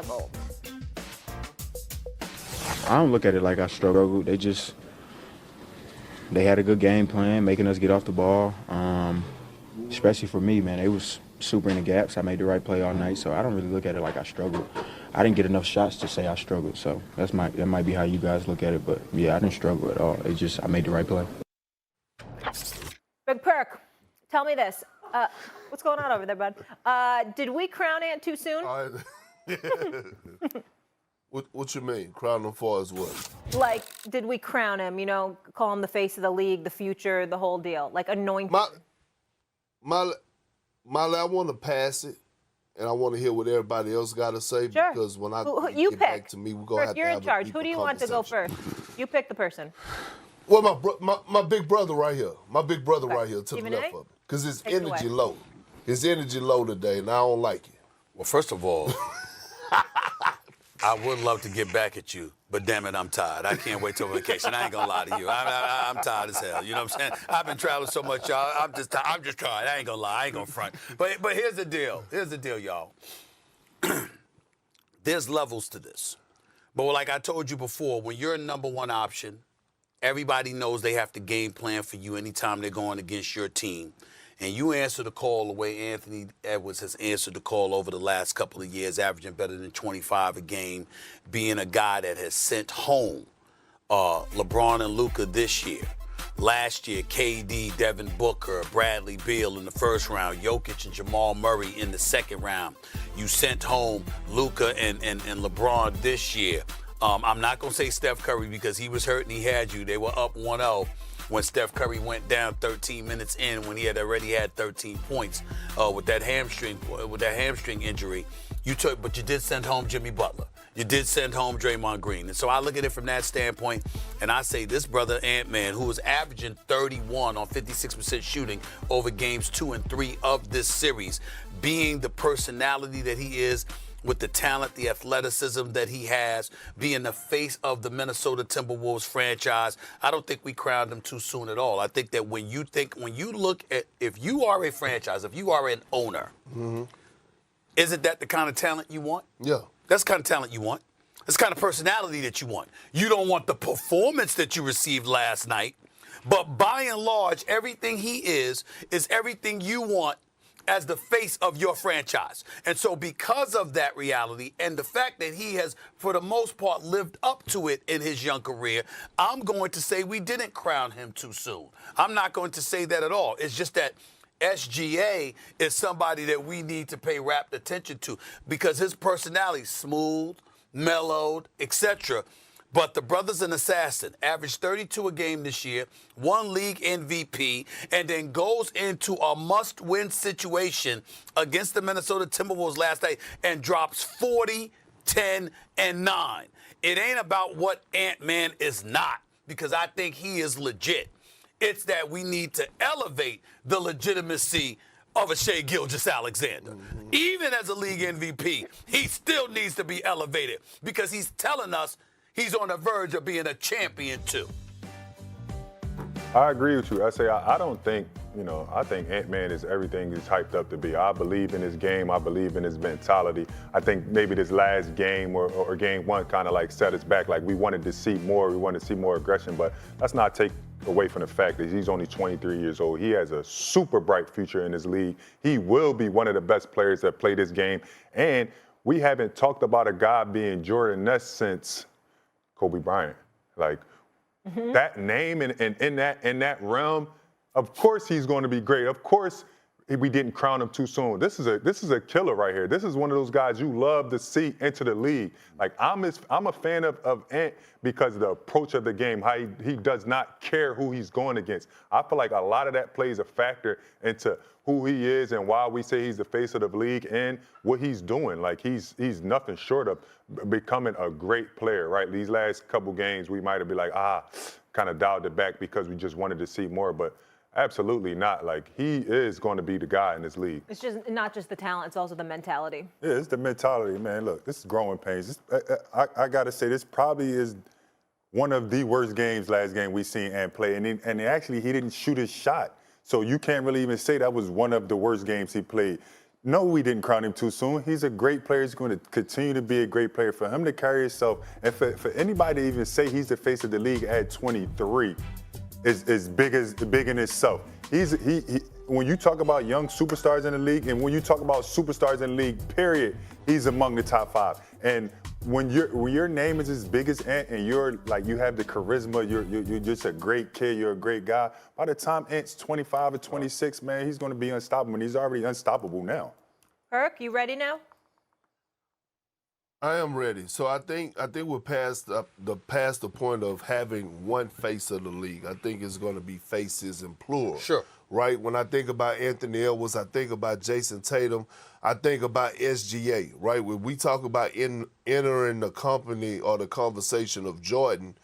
struggled? I don't look at it like I struggled. They had a good game plan, making us get off the ball. Especially for me, man, they was super in the gaps. I made the right play all night, so I don't really look at it like I struggled. I didn't get enough shots to say I struggled, so that might be how you guys look at it. But yeah, I didn't struggle at all. I made the right play. Big Perk, tell me this. What's going on over there, bud? Did we crown Ant too soon? What you mean? Crown him for as what? Like, did we crown him, call him the face of the league, the future, the whole deal? Like, anoint him? Molly, I want to pass it, and I want to hear what everybody else got to say. Sure. Because when I you get pick. back to me, we're going to have to You're have in charge. a Who do you want to go first? You pick the person. Well, my big brother right here. My big brother right here to Stephen the left A? of me. Because his Take it energy away. low. His energy low today, and I don't like it. Well, first of all, I would love to get back at you, but damn it, I'm tired. I can't wait till vacation. I ain't gonna lie to you. I'm tired as hell. You know what I'm saying? I've been traveling so much, y'all. I'm just tired. I ain't gonna lie. I ain't gonna front. But here's the deal. Here's the deal, y'all. There's levels to this. But like I told you before, when you're a number one option, everybody knows they have to game plan for you anytime they're going against your team. And you answer the call the way Anthony Edwards has answered the call over the last couple of years, averaging better than 25 a game, being a guy that has sent home LeBron and Luka this year. Last year, KD, Devin Booker, Bradley Beal in the first round, Jokic and Jamal Murray in the second round. You sent home Luka and LeBron this year. I'm not going to say Steph Curry because he was hurt and he had you. They were up 1-0 when Steph Curry went down 13 minutes in when he had already had 13 points with that hamstring injury. But you did send home Jimmy Butler. You did send home Draymond Green. And so I look at it from that standpoint, and I say this brother Ant-Man, who was averaging 31 on 56% shooting over games 2 and 3 of this series, being the personality that he is, with the talent, the athleticism that he has, being the face of the Minnesota Timberwolves franchise, I don't think we crowned him too soon at all. I think that when you look at, if you are a franchise, if you are an owner, isn't that the kind of talent you want? Yeah. That's the kind of talent you want. That's the kind of personality that you want. You don't want the performance that you received last night, but by and large, everything he is everything you want as the face of your franchise. And so because of that reality and the fact that he has, for the most part, lived up to it in his young career, I'm going to say we didn't crown him too soon. I'm not going to say that at all. It's just that SGA is somebody that we need to pay rapt attention to because his personality is smooth, mellowed, etc. But the brother's an assassin, averaged 32 a game this year, won league MVP, and then goes into a must-win situation against the Minnesota Timberwolves last night and drops 40, 10, and 9. It ain't about what Ant-Man is not, because I think he is legit. It's that we need to elevate the legitimacy of a Shai Gilgeous-Alexander. Even as a league MVP, he still needs to be elevated because he's telling us he's on the verge of being a champion, too. I agree with you. I don't think, I think Ant-Man is everything he's hyped up to be. I believe in his game. I believe in his mentality. I think maybe this last game or game one kind of like set us back. Like we wanted to see more. We wanted to see more aggression, but let's not take away from the fact that he's only 23 years old. He has a super bright future in this league. He will be one of the best players that play this game. And we haven't talked about a guy being Jordan-esque since Kobe Bryant. Like that name and in that realm, of course he's going to be great. Of course we didn't crown him too soon. This is a killer right here. This is one of those guys you love to see enter the league. Like I'm a fan of Ant because of the approach of the game, how he does not care who he's going against. I feel like a lot of that plays a factor into who he is and why we say he's the face of the league and what he's doing. Like he's nothing short of becoming a great player, right? These last couple games we might have been like, kind of dialed it back because we just wanted to see more, but absolutely not. Like he is going to be the guy in this league. It's just not just the talent; it's also the mentality. Yeah, it's the mentality, man. Look, this is growing pains. I got to say, this probably is one of the worst games last game we seen Ant play, and actually he didn't shoot his shot, so you can't really even say that was one of the worst games he played. No, we didn't crown him too soon. He's a great player. He's going to continue to be a great player. For him to carry himself, and for anybody to even say he's the face of the league at 23 is big in itself. When you talk about young superstars in the league, and when you talk about superstars in the league, period, he's among the top 5. And when your name is as big as Ant, and you have the charisma, you're just a great kid, you're a great guy. By the time Ant's 25 or 26, man, he's going to be unstoppable. And he's already unstoppable now. Perk, you ready now? I am ready. So I think we're past the point of having one face of the league. I think it's going to be faces in plural. Sure. Right? When I think about Anthony Edwards, I think about Jason Tatum, I think about SGA, right? When we talk about entering the company or the conversation of Jordan,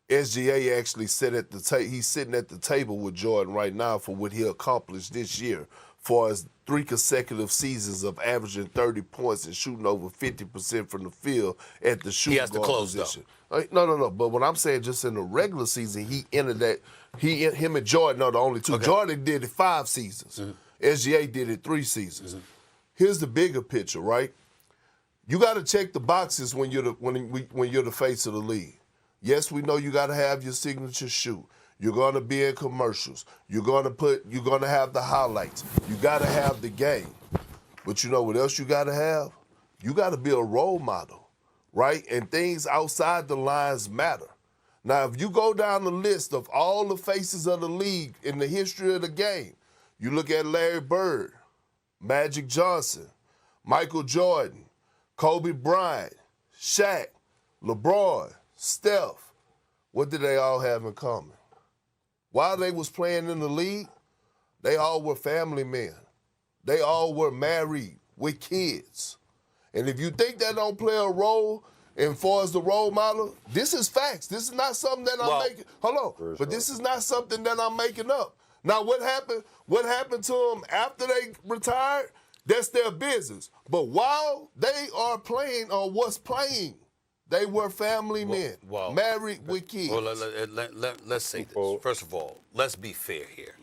SGA actually he's sitting at the table with Jordan right now for what he accomplished this year, for his 3 consecutive seasons of averaging 30 points and shooting over 50% from the field at the shooting guard position. No. But what I'm saying, just in the regular season, he entered that. Him and Jordan are the only two. Okay. Jordan did it 5 seasons. SGA did it 3 seasons. Here's the bigger picture, right? You got to check the boxes when you're the face of the league. Yes, we know you got to have your signature shoe. You're going to be in commercials. You're going to have the highlights. You got to have the game. But you know what else you got to have? You got to be a role model, right? And things outside the lines matter. Now, if you go down the list of all the faces of the league in the history of the game, you look at Larry Bird, Magic Johnson, Michael Jordan, Kobe Bryant, Shaq, LeBron, Steph, what did they all have in common? While they was playing in the league, they all were family men. They all were married with kids. And if you think that don't play a role as far as the role model, this is facts. This is not something that I'm making. Hold on. But this is not something that I'm making up. Now, what happened to them after they retired? That's their business. But while they are playing or was playing, they were family men, married with kids. Well, let's say this. First of all, let's be fair here.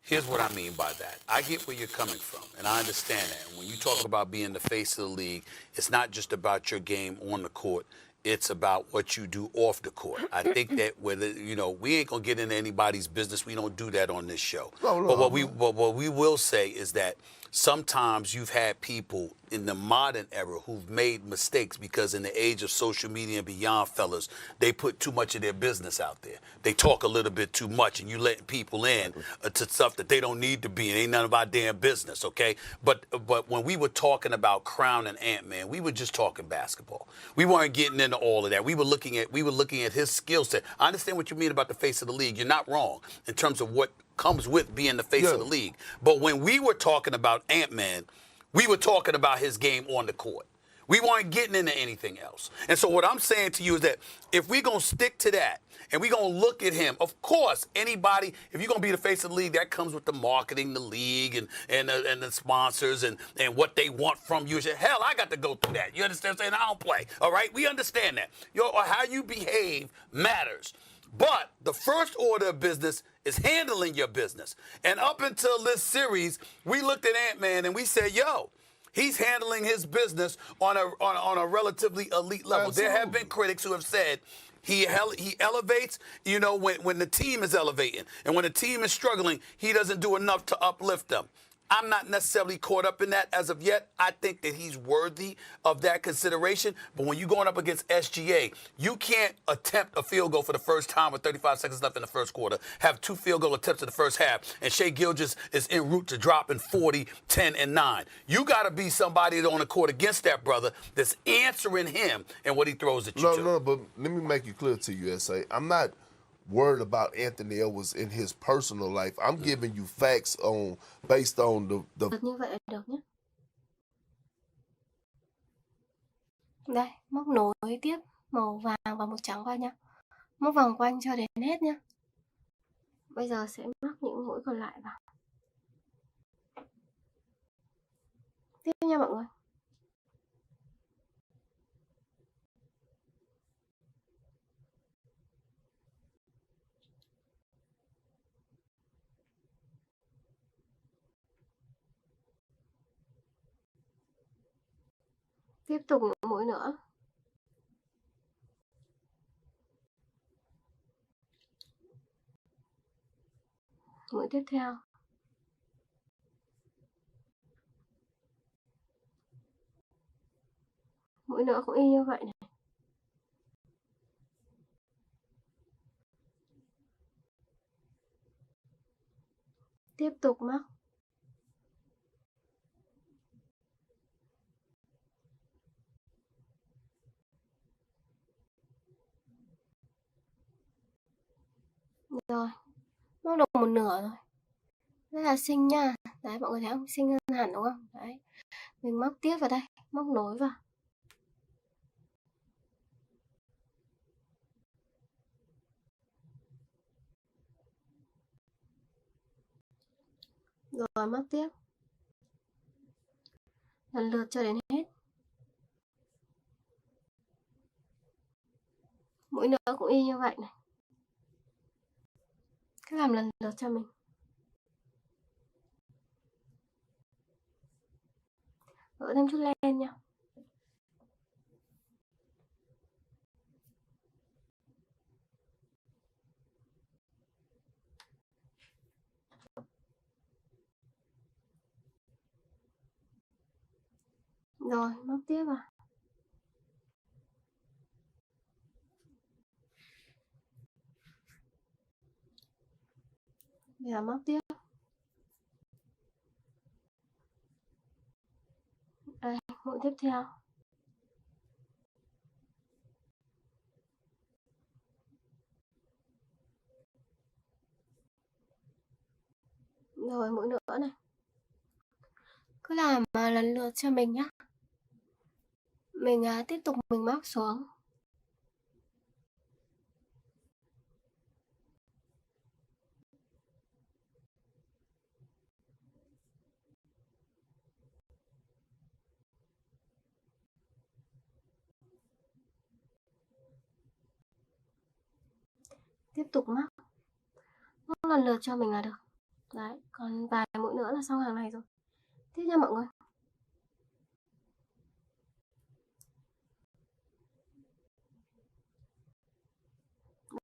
Here's what I mean by that. I get where you're coming from, and I understand that. And when you talk about being the face of the league, it's not just about your game on the court. It's about what you do off the court. I think that we ain't gonna get into anybody's business. We don't do that on this show. No. But what we will say is that sometimes you've had people in the modern era who've made mistakes because in the age of social media and beyond, fellas, they put too much of their business out there. They talk a little bit too much, and you let people in to stuff that they don't need to be in. Ain't none of our damn business, okay? But when we were talking about Crown and Ant-Man, we were just talking basketball. We weren't getting into all of that. We were looking at his skill set. I understand what you mean about the face of the league. You're not wrong in terms of what comes with being the face of the league. But when we were talking about Ant-Man, we were talking about his game on the court. We weren't getting into anything else. And so what I'm saying to you is that if we're going to stick to that and we're going to look at him, of course, anybody, if you're going to be the face of the league, that comes with the marketing, the league, and the sponsors and what they want from you. Hell, I got to go through that. You understand what I'm saying? I don't play. All right? We understand that. How you behave matters. But the first order of business is handling your business. And up until this series, we looked at Ant-Man and we said, he's handling his business on a relatively elite level. Absolutely. There have been critics who have said he elevates, when the team is elevating. And when the team is struggling, he doesn't do enough to uplift them. I'm not necessarily caught up in that as of yet. I think that he's worthy of that consideration. But when you're going up against SGA, you can't attempt a field goal for the first time with 35 seconds left in the first quarter, have 2 field goal attempts in the first half, and Shai Gilgeous is en route to dropping 40, 10, and 9. You got to be somebody on the court against that brother that's answering him and what he throws at you. No, but let me make it clear to you, S.A. I'm not worried about Anthony Edwards in his personal life. I'm giving you facts based on the Như vậy là được nhé. Đây, móc nối tiếp màu vàng và màu trắng vào nhá. Móc vòng quanh cho đến hết nhá. Bây giờ sẽ móc những mũi còn lại vào. Tiếp nha mọi người. Tiếp tục những mũi nữa. Mũi tiếp theo. Mũi nữa cũng y như vậy này. Tiếp tục mắc. Rồi, móc được một nửa rồi. Rất là xinh nha. Đấy, mọi người thấy không? Xinh hơn hẳn đúng không? Đấy. Mình móc tiếp vào đây, móc nối vào. Rồi móc tiếp. Lần lượt cho đến hết. Mũi nữa cũng y như vậy này. Cứ làm lần lượt cho mình. Gỡ thêm chút len nha. Rồi, móc tiếp vào. Bây giờ móc tiếp. Đây, mũi tiếp theo. Rồi, mũi nữa này. Cứ làm lần lượt cho mình nhá. Mình tiếp tục mình móc xuống. Tiếp tục móc. Móc lần lượt cho mình là được. Đấy, còn vài mũi nữa là xong hàng này rồi. Tiếp nha mọi người.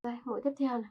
Đây, mũi tiếp theo này.